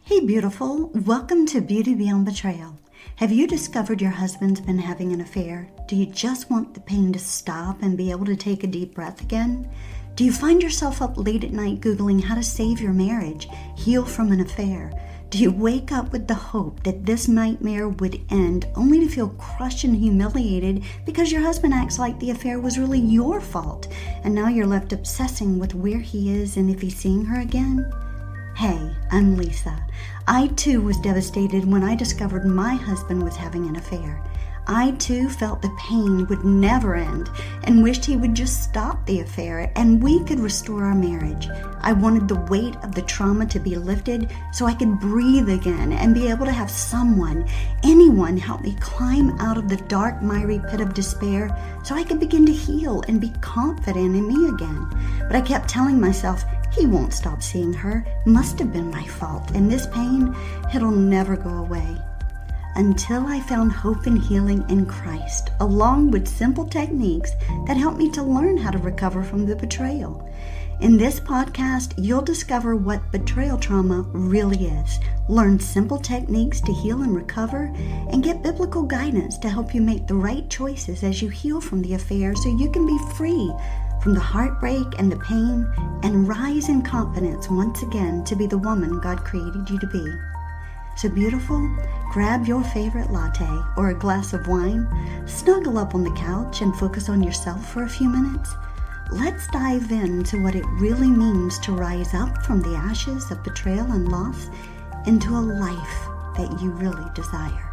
Hey beautiful, welcome to Beauty Beyond Betrayal. Have you discovered your husband's been having an affair? Do you just want the pain to stop and be able to take a deep breath again? Do you find yourself up late at night Googling how to save your marriage, heal from an affair? Do you wake up with the hope that this nightmare would end only to feel crushed and humiliated because your husband acts like the affair was really your fault and now you're left obsessing with where he is and if he's seeing her again? Hey, I'm Lisa. I too was devastated when I discovered my husband was having an affair. I too felt the pain would never end and wished he would just stop the affair and we could restore our marriage. I wanted the weight of the trauma to be lifted so I could breathe again and be able to have someone, anyone help me climb out of the dark, miry pit of despair so I could begin to heal and be confident in me again. But I kept telling myself, he won't stop seeing her. Must have been my fault. And this pain, it'll never go away. Until I found hope and healing in Christ, along with simple techniques that helped me to learn how to recover from the betrayal. In this podcast, you'll discover what betrayal trauma really is, learn simple techniques to heal and recover, and get biblical guidance to help you make the right choices as you heal from the affair so you can be free from the heartbreak and the pain and rise in confidence once again to be the woman God created you to be. So beautiful, grab your favorite latte or a glass of wine, snuggle up on the couch and focus on yourself for a few minutes. Let's dive into what it really means to rise up from the ashes of betrayal and loss into a life that you really desire.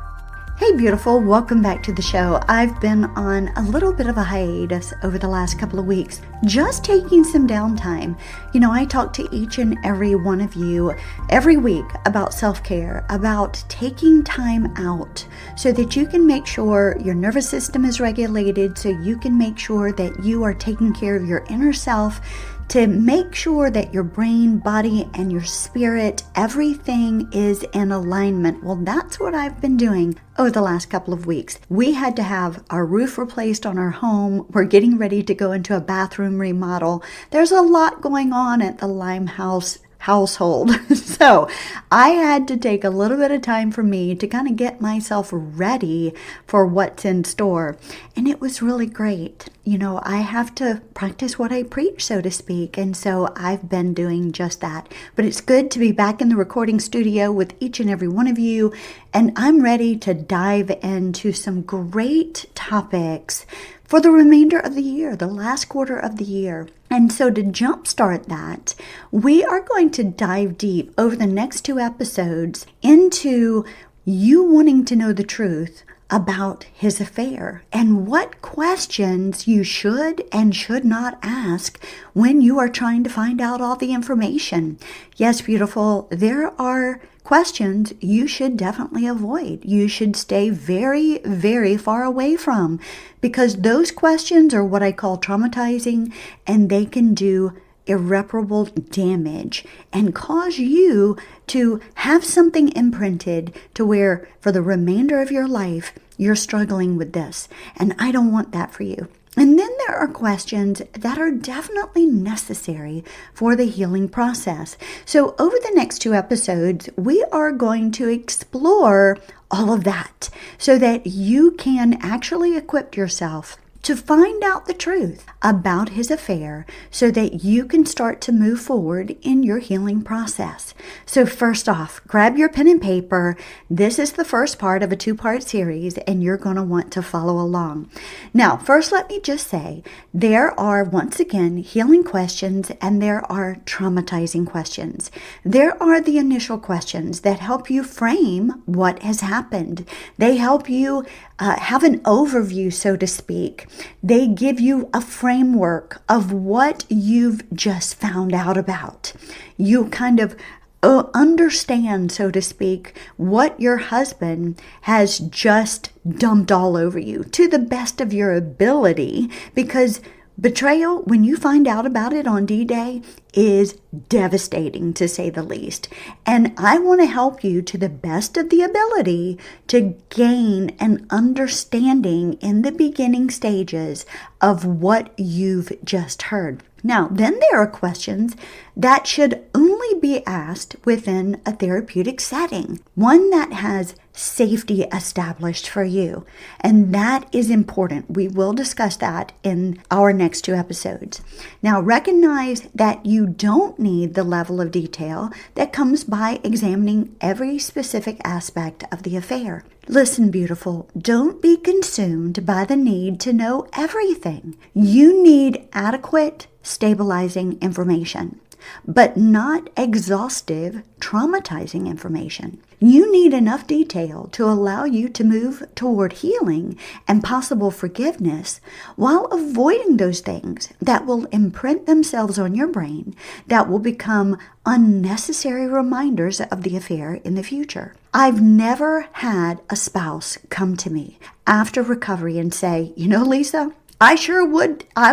Hey beautiful, welcome back to the show. I've been on a little bit of a hiatus over the last couple of weeks, just taking some downtime. You know, I talk to each and every one of you every week about self-care, about taking time out so that you can make sure your nervous system is regulated, so you can make sure that you are taking care of your inner self, to make sure that your brain, body, and your spirit, everything is in alignment. Well, that's what I've been doing over the last couple of weeks. We had to have our roof replaced on our home. We're getting ready to go into a bathroom remodel. There's a lot going on at the Limehouse household. So I had to take a little bit of time for me to kind of get myself ready for what's in store. And it was really great. You know, I have to practice what I preach, so to speak. And so I've been doing just that. But it's good to be back in the recording studio with each and every one of you. And I'm ready to dive into some great topics for the remainder of the year, the last quarter of the year. And so to jumpstart that, we are going to dive deep over the next 2 episodes into you wanting to know the truth about his affair and what questions you should and should not ask when you are trying to find out all the information. Yes, beautiful, there are questions you should definitely avoid. You should stay very, very far away from, because those questions are what I call traumatizing, and they can do irreparable damage and cause you to have something imprinted to where for the remainder of your life you're struggling with this. And I don't want that for you. And then there are questions that are definitely necessary for the healing process. So over the next 2 episodes, we are going to explore all of that so that you can actually equip yourself to find out the truth about his affair so that you can start to move forward in your healing process. So first off, grab your pen and paper. This is the first part of a 2-part series, and you're going to want to follow along. Now, first, let me just say, there are, once again, healing questions and there are traumatizing questions. There are the initial questions that help you frame what has happened. They help you have an overview, so to speak. They give you a framework of what you've just found out about. You kind of understand, so to speak, what your husband has just dumped all over you to the best of your ability, because betrayal, when you find out about it on D-Day, is devastating, to say the least. And I want to help you to the best of the ability to gain an understanding in the beginning stages of what you've just heard. Now, then there are questions that should only only be asked within a therapeutic setting, one that has safety established for you. And that is important. We will discuss that in our next 2 episodes. Now, recognize that you don't need the level of detail that comes by examining every specific aspect of the affair. Listen, beautiful, don't be consumed by the need to know everything. You need adequate, stabilizing information, but not exhaustive, traumatizing information. You need enough detail to allow you to move toward healing and possible forgiveness while avoiding those things that will imprint themselves on your brain that will become unnecessary reminders of the affair in the future. I've never had a spouse come to me after recovery and say, "You know, Lisa, I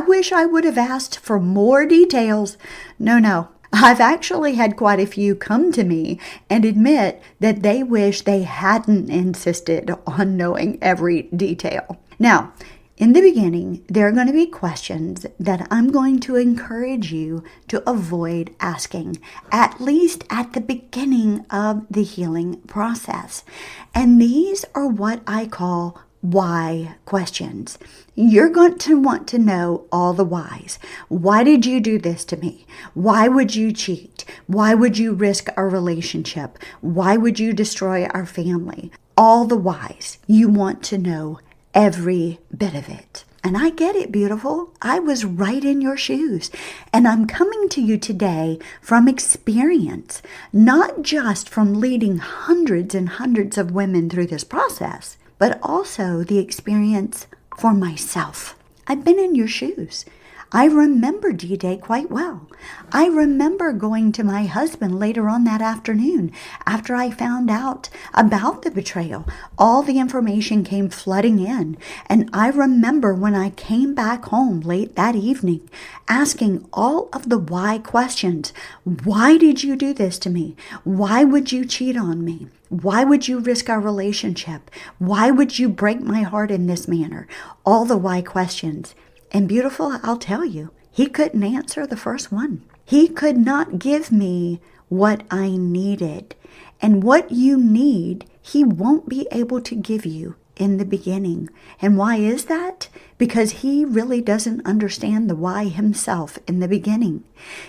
wish I would have asked for more details." No. I've actually had quite a few come to me and admit that they wish they hadn't insisted on knowing every detail. Now, in the beginning, there are going to be questions that I'm going to encourage you to avoid asking, at least at the beginning of the healing process. And these are what I call why questions. You're going to want to know all the whys. Why did you do this to me? Why would you cheat? Why would you risk our relationship? Why would you destroy our family? All the whys. You want to know every bit of it. And I get it, beautiful. I was right in your shoes. And I'm coming to you today from experience, not just from leading hundreds and hundreds of women through this process, but also the experience for myself. I've been in your shoes. I remember D-Day quite well. I remember going to my husband later on that afternoon after I found out about the betrayal. All the information came flooding in. And I remember when I came back home late that evening asking all of the why questions. Why did you do this to me? Why would you cheat on me? Why would you risk our relationship? Why would you break my heart in this manner? All the why questions. And beautiful, I'll tell you, he couldn't answer the first one. He could not give me what I needed. And what you need, he won't be able to give you in the beginning. And why is that? Because he really doesn't understand the why himself in the beginning.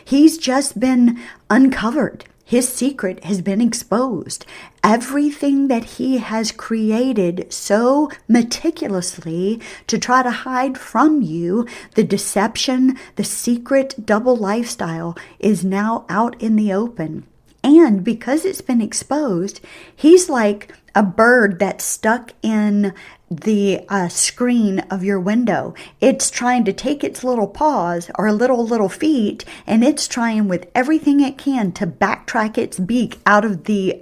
He's just been uncovered. His secret has been exposed. Everything that he has created so meticulously to try to hide from you, the deception, the secret double lifestyle is now out in the open. And because it's been exposed, he's like a bird that's stuck in the screen of your window. It's trying to take its little paws or little feet, and it's trying with everything it can to backtrack its beak out of the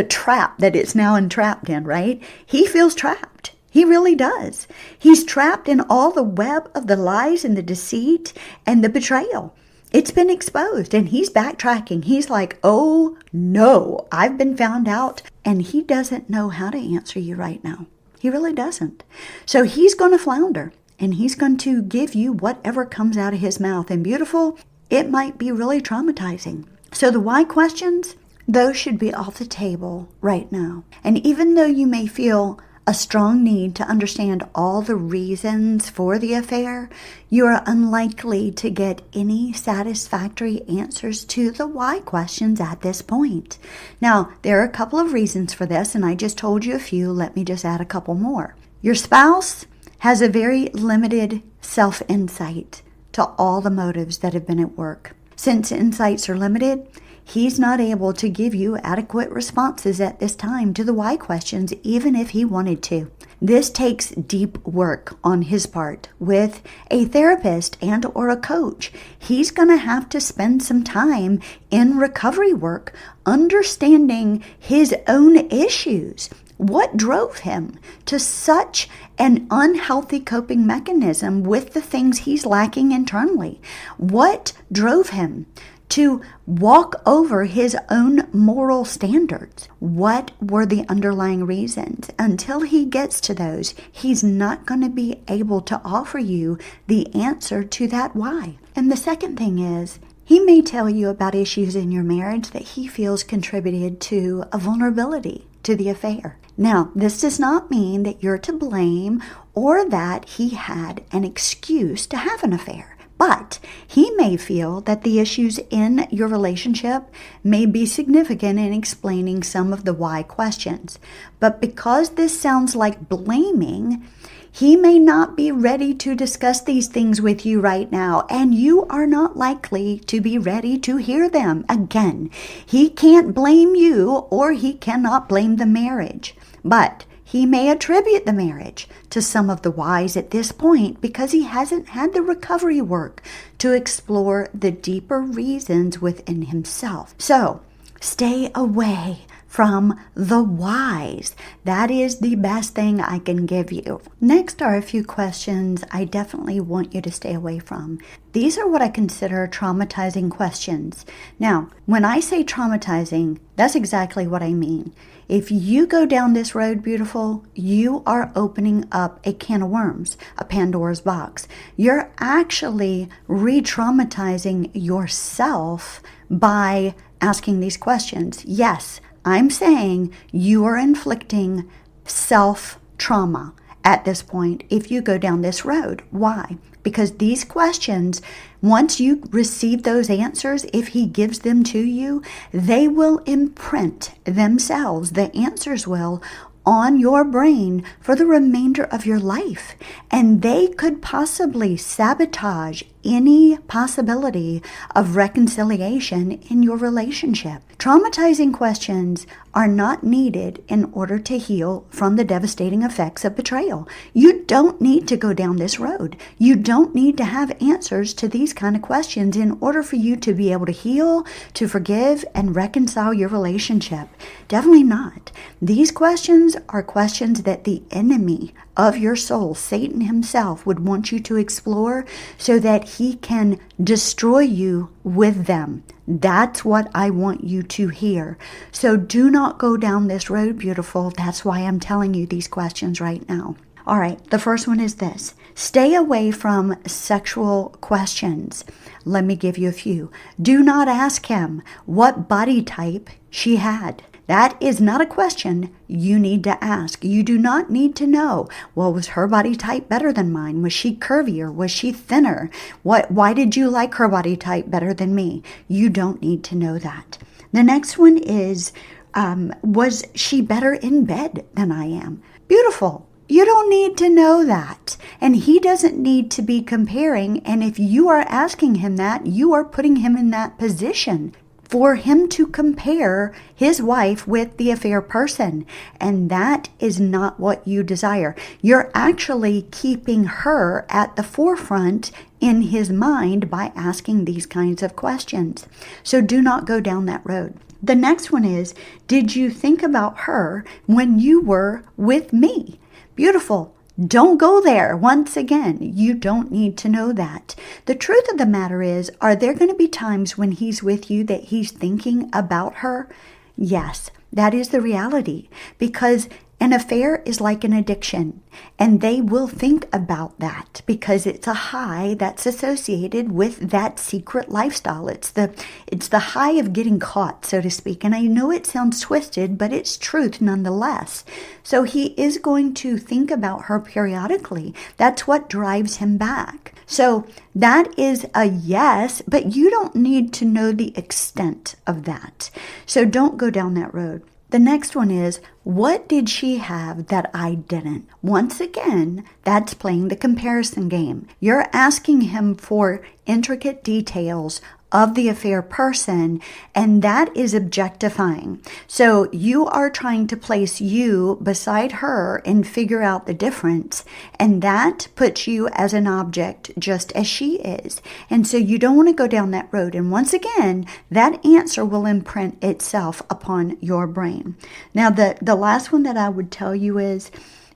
trap that it's now entrapped in, right? He feels trapped. He really does. He's trapped in all the web of the lies and the deceit and the betrayal. It's been exposed and he's backtracking. He's like, "Oh no, I've been found out." And he doesn't know how to answer you right now. He really doesn't. So he's going to flounder and he's going to give you whatever comes out of his mouth. And beautiful, it might be really traumatizing. So the why questions, those should be off the table right now. And even though you may feel a strong need to understand all the reasons for the affair, you are unlikely to get any satisfactory answers to the why questions at this point. Now, there are a couple of reasons for this, and I just told you a few. Let me just add a couple more. Your spouse has a very limited self-insight to all the motives that have been at work. Since insights are limited, he's not able to give you adequate responses at this time to the why questions, even if he wanted to. This takes deep work on his part with a therapist and or a coach. He's going to have to spend some time in recovery work, understanding his own issues. What drove him to such an unhealthy coping mechanism with the things he's lacking internally? What drove him to walk over his own moral standards? What were the underlying reasons? Until he gets to those, he's not going to be able to offer you the answer to that why. And the second thing is, He may tell you about issues in your marriage that he feels contributed to a vulnerability to the affair. Now, this does not mean that you're to blame or that he had an excuse to have an affair. But he may feel that the issues in your relationship may be significant in explaining some of the why questions. But because this sounds like blaming, he may not be ready to discuss these things with you right now, and you are not likely to be ready to hear them. Again, he can't blame you or he cannot blame the marriage, but he may attribute the marriage to some of the whys at this point because he hasn't had the recovery work to explore the deeper reasons within himself. So, stay away from the whys. That is the best thing I can give you. Next are a few questions I definitely want you to stay away from. These are what I consider traumatizing questions. Now, when I say traumatizing, that's exactly what I mean. If you go down this road, beautiful, you are opening up a can of worms, a Pandora's box. You're actually re-traumatizing yourself by asking these questions. Yes, I'm saying you are inflicting self-trauma at this point if you go down this road. Why? Because these questions, once you receive those answers, if he gives them to you, they will imprint themselves, the answers will, on your brain for the remainder of your life. And they could possibly sabotage any possibility of reconciliation in your relationship. Traumatizing questions are not needed in order to heal from the devastating effects of betrayal. You don't need to go down this road. You don't need to have answers to these kind of questions in order for you to be able to heal, to forgive, and reconcile your relationship. Definitely not. These questions are questions that the enemy of your soul, Satan himself, would want you to explore so that he can destroy you with them. That's what I want you to hear. So do not go down this road, beautiful. That's why I'm telling you these questions right now. All right, the first one is this. Stay away from sexual questions. Let me give you a few. Do not ask him what body type she had. That is not a question you need to ask. You do not need to know, well, was her body type better than mine? Was she curvier? Was she thinner? Why did you like her body type better than me? You don't need to know that. The next one is, was she better in bed than I am? Beautiful. You don't need to know that. And he doesn't need to be comparing. And if you are asking him that, you are putting him in that position for him to compare his wife with the affair person. And that is not what you desire. You're actually keeping her at the forefront in his mind by asking these kinds of questions. So do not go down that road. The next one is, did you think about her when you were with me? Beautiful. Don't go there. Once again, you don't need to know that. The truth of the matter is, are there going to be times when he's with you that he's thinking about her? Yes, that is the reality, because an affair is like an addiction, and they will think about that because it's a high that's associated with that secret lifestyle. It's the high of getting caught, so to speak. And I know it sounds twisted, but it's truth nonetheless. So he is going to think about her periodically. That's what drives him back. So that is a yes, but you don't need to know the extent of that. So don't go down that road. The next one is, what did she have that I didn't? Once again, that's playing the comparison game. You're asking him for intricate details of the affair person, and that is objectifying. So you are trying to place you beside her and figure out the difference, and that puts you as an object just as she is. And so you don't want to go down that road. And once again, that answer will imprint itself upon your brain. Now, the last one that I would tell you is,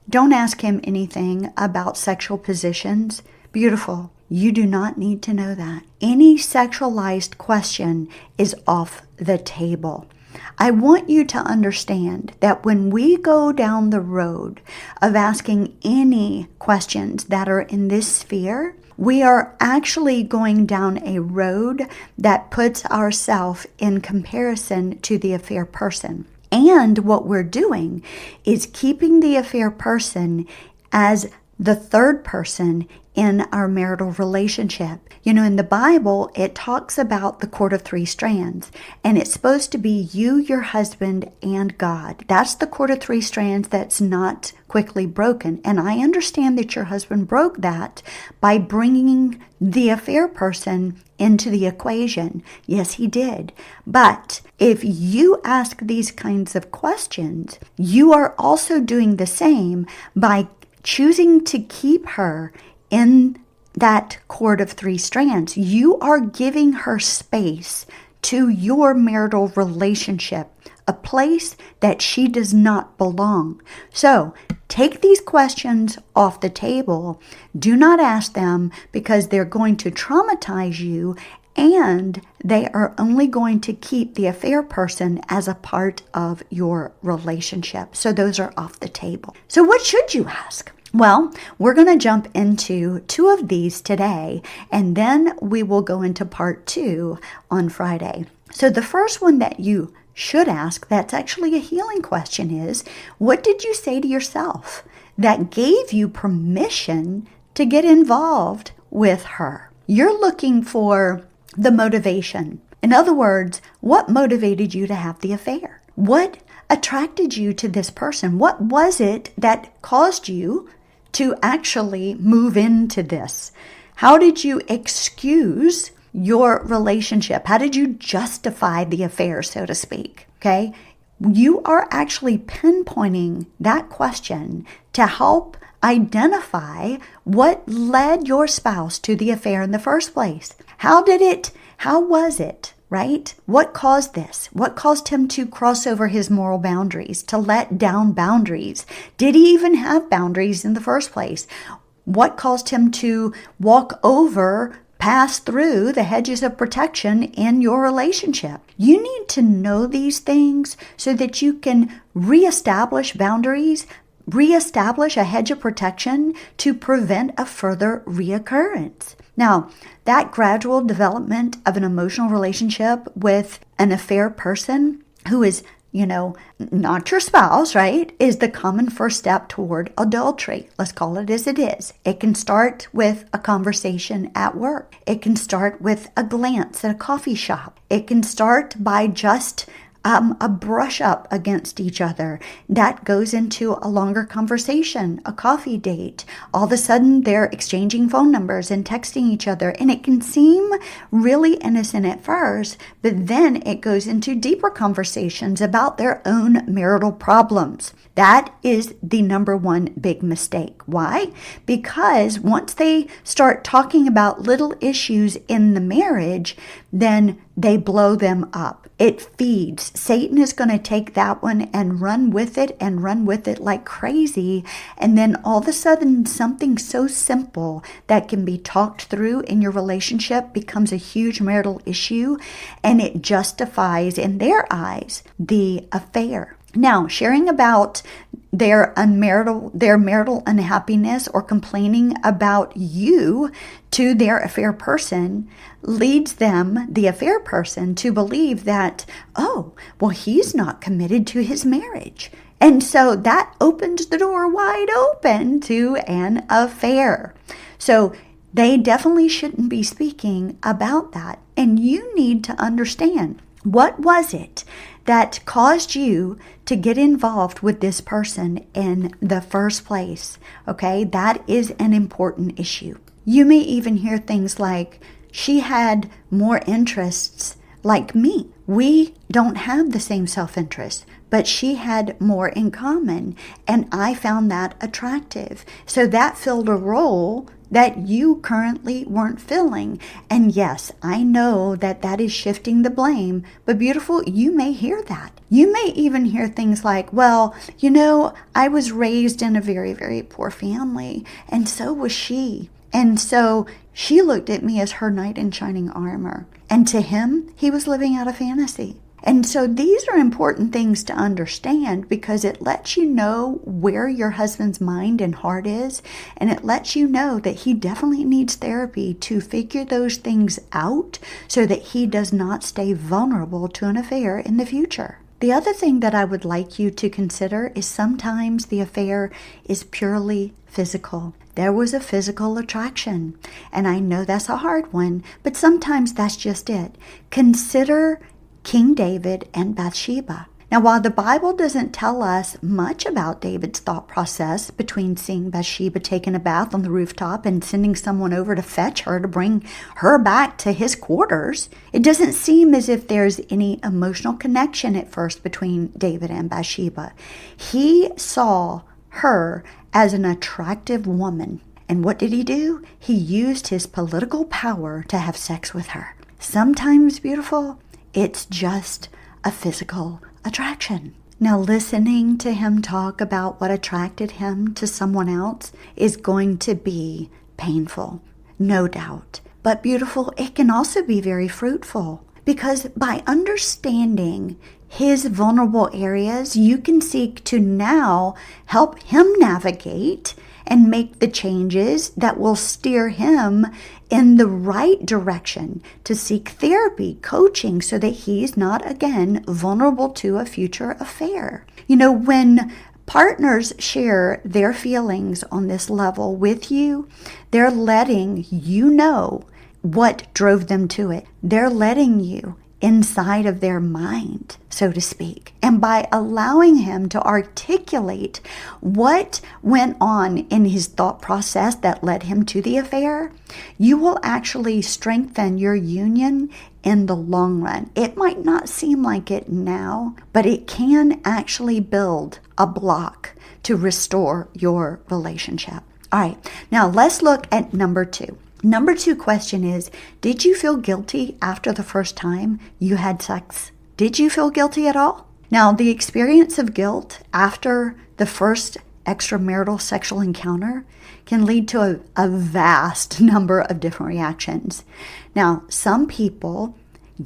don't ask him anything about sexual positions. Beautiful. You do not need to know that. Any sexualized question is off the table. I want you to understand that when we go down the road of asking any questions that are in this sphere, we are actually going down a road that puts ourselves in comparison to the affair person. And what we're doing is keeping the affair person as the third person in our marital relationship. You know, in the Bible, it talks about the cord of three strands, and it's supposed to be you, your husband, and God. That's the cord of three strands that's not quickly broken. And I understand that your husband broke that by bringing the affair person into the equation. Yes, he did. But if you ask these kinds of questions, you are also doing the same by choosing to keep her in that cord of three strands. You are giving her space to your marital relationship, a place that she does not belong. So take these questions off the table. Do not ask them, because they're going to traumatize you, and they are only going to keep the affair person as a part of your relationship. So those are off the table. So what should you ask? Well, we're going to jump into 2 of these today, and then we will go into part 2 on Friday. So the first one that you should ask, that's actually a healing question, is, what did you say to yourself that gave you permission to get involved with her? You're looking for the motivation. In other words, what motivated you to have the affair? What attracted you to this person? What was it that caused you to actually move into this? How did you excuse your relationship? How did you justify the affair, so to speak? Okay. You are actually pinpointing that question to help identify what led your spouse to the affair in the first place. How was it? Right? What caused this? What caused him to cross over his moral boundaries, to let down boundaries? Did he even have boundaries in the first place? What caused him to pass through the hedges of protection in your relationship? You need to know these things so that you can reestablish boundaries, reestablish a hedge of protection to prevent a further reoccurrence. Now, that gradual development of an emotional relationship with an affair person who is, not your spouse, right, is the common first step toward adultery. Let's call it as it is. It can start with a conversation at work. It can start with a glance at a coffee shop. It can start by just a brush up against each other. That goes into a longer conversation, a coffee date. All of a sudden, they're exchanging phone numbers and texting each other. And it can seem really innocent at first, but then it goes into deeper conversations about their own marital problems. That is the number one big mistake. Why? Because once they start talking about little issues in the marriage, then they blow them up. It feeds. Satan is going to take that one and run with it like crazy. And then all of a sudden, something so simple that can be talked through in your relationship becomes a huge marital issue, and it justifies, in their eyes, the affair. Now, sharing about their marital unhappiness or complaining about you to their affair person leads them, the affair person, to believe that, oh, well, he's not committed to his marriage. And so that opens the door wide open to an affair. So they definitely shouldn't be speaking about that. And you need to understand, what was it that caused you to get involved with this person in the first place? Okay, that is an important issue. You may even hear things like, she had more interests like me. We don't have the same self-interest, but she had more in common, and I found that attractive. So that filled a role that you currently weren't filling. And yes, I know that is shifting the blame, but beautiful, you may hear that. You may even hear things like, well, I was raised in a very, very poor family, and so was she. And so she looked at me as her knight in shining armor. And to him, he was living out a fantasy. And so these are important things to understand because it lets you know where your husband's mind and heart is, and it lets you know that he definitely needs therapy to figure those things out so that he does not stay vulnerable to an affair in the future. The other thing that I would like you to consider is sometimes the affair is purely physical. There was a physical attraction, and I know that's a hard one, but sometimes that's just it. Consider King David and Bathsheba. Now, while the Bible doesn't tell us much about David's thought process between seeing Bathsheba taking a bath on the rooftop and sending someone over to fetch her to bring her back to his quarters, it doesn't seem as if there's any emotional connection at first between David and Bathsheba. He saw her as an attractive woman. And what did he do? He used his political power to have sex with her. Sometimes, beautiful, it's just a physical attraction. Now, listening to him talk about what attracted him to someone else is going to be painful, no doubt. But beautiful, it can also be very fruitful because by understanding his vulnerable areas, you can seek to now help him navigate and make the changes that will steer him in the right direction to seek therapy, coaching, so that he's not, again, vulnerable to a future affair. You know, when partners share their feelings on this level with you, they're letting you know what drove them to it. They're letting you inside of their mind, so to speak. And by allowing him to articulate what went on in his thought process that led him to the affair, you will actually strengthen your union in the long run. It might not seem like it now, but it can actually build a block to restore your relationship. All right, now let's look at number 2. Number 2 question is, did you feel guilty after the first time you had sex? Did you feel guilty at all? Now, the experience of guilt after the first extramarital sexual encounter can lead to a vast number of different reactions. Now, some people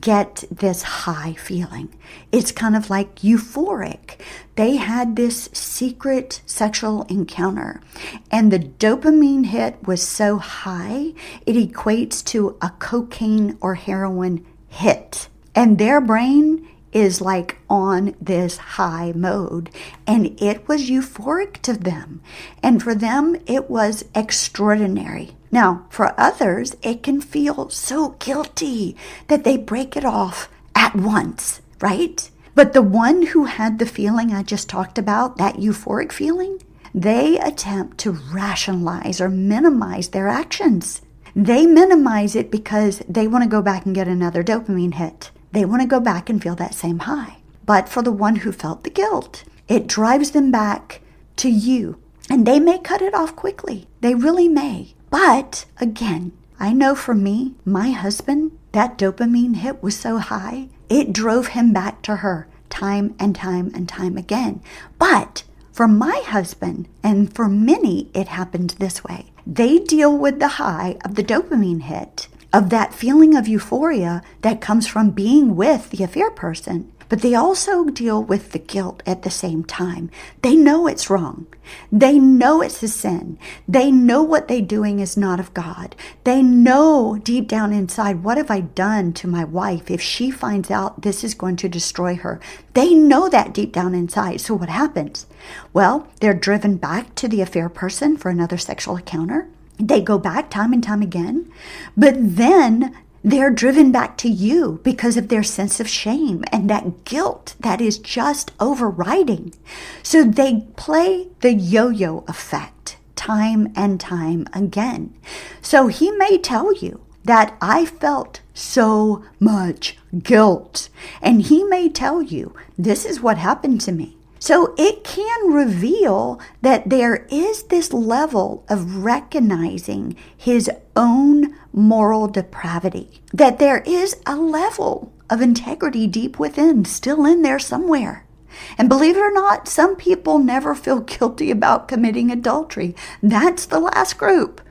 get this high feeling. It's kind of like euphoric. They had this secret sexual encounter, and the dopamine hit was so high, it equates to a cocaine or heroin hit. And their brain is like on this high mode, and it was euphoric to them. And for them, it was extraordinary. Now, for others, it can feel so guilty that they break it off at once, right? But the one who had the feeling I just talked about, that euphoric feeling, they attempt to rationalize or minimize their actions. They minimize it because they want to go back and get another dopamine hit. They want to go back and feel that same high. But for the one who felt the guilt, it drives them back to you. And they may cut it off quickly. They really may. But again, I know for me, my husband, that dopamine hit was so high, it drove him back to her time and time and time again. But for my husband, and for many, it happened this way. They deal with the high of the dopamine hit, of that feeling of euphoria that comes from being with the affair person. But they also deal with the guilt at the same time. They know it's wrong. They know it's a sin. They know what they're doing is not of God. They know deep down inside, what have I done to my wife? If she finds out, this is going to destroy her. They know that deep down inside. So what happens? Well, they're driven back to the affair person for another sexual encounter. They go back time and time again. But then they're driven back to you because of their sense of shame and that guilt that is just overriding. So they play the yo-yo effect time and time again. So he may tell you that I felt so much guilt. And he may tell you, this is what happened to me. So it can reveal that there is this level of recognizing his own moral depravity, that there is a level of integrity deep within, still in there somewhere. And believe it or not, some people never feel guilty about committing adultery. That's the last group.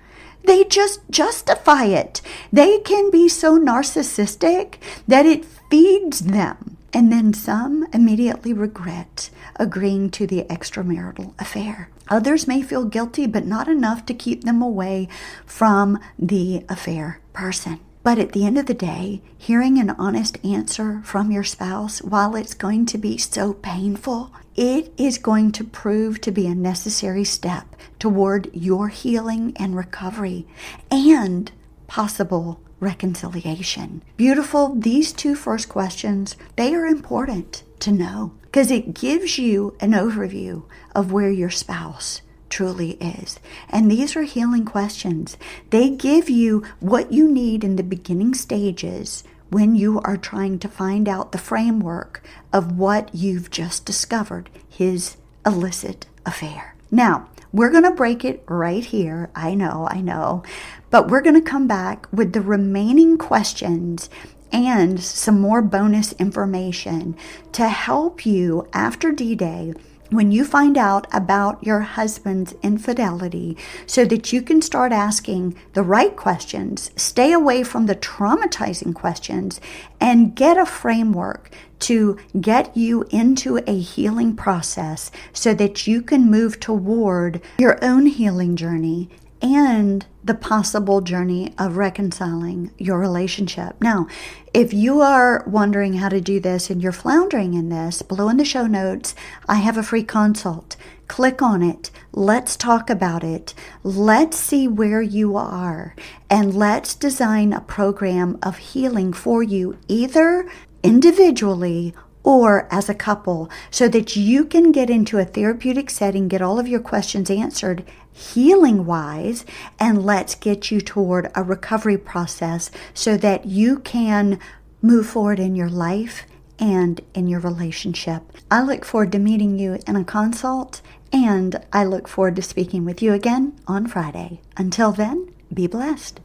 They just justify it. They can be so narcissistic that it feeds them. And then some immediately regret agreeing to the extramarital affair. Others may feel guilty, but not enough to keep them away from the affair person. But at the end of the day, hearing an honest answer from your spouse, while it's going to be so painful, it is going to prove to be a necessary step toward your healing and recovery and possible reconciliation. Beautiful, these two first questions, they are important to know because it gives you an overview of where your spouse truly is. And these are healing questions. They give you what you need in the beginning stages when you are trying to find out the framework of what you've just discovered, his illicit affair. Now, we're going to break it right here. I know. But we're going to come back with the remaining questions and some more bonus information to help you after D-Day when you find out about your husband's infidelity so that you can start asking the right questions, stay away from the traumatizing questions, and get a framework to get you into a healing process so that you can move toward your own healing journey and the possible journey of reconciling your relationship. Now, if you are wondering how to do this and you're floundering in this, below in the show notes, I have a free consult. Click on it. Let's talk about it. Let's see where you are. And let's design a program of healing for you, either individually or as a couple, so that you can get into a therapeutic setting, get all of your questions answered healing-wise, and let's get you toward a recovery process so that you can move forward in your life and in your relationship. I look forward to meeting you in a consult, and I look forward to speaking with you again on Friday. Until then, be blessed.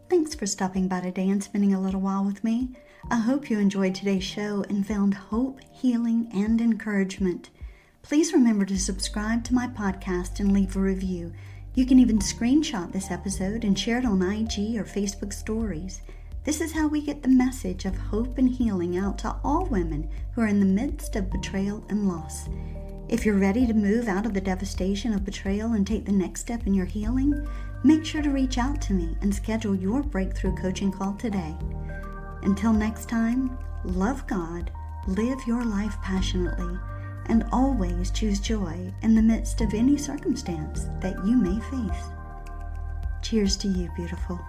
Thanks for stopping by today and spending a little while with me. I hope you enjoyed today's show and found hope, healing, and encouragement. Please remember to subscribe to my podcast and leave a review. You can even screenshot this episode and share it on IG or Facebook stories. This is how we get the message of hope and healing out to all women who are in the midst of betrayal and loss. If you're ready to move out of the devastation of betrayal and take the next step in your healing, make sure to reach out to me and schedule your breakthrough coaching call today. Until next time, love God, live your life passionately, and always choose joy in the midst of any circumstance that you may face. Cheers to you, beautiful.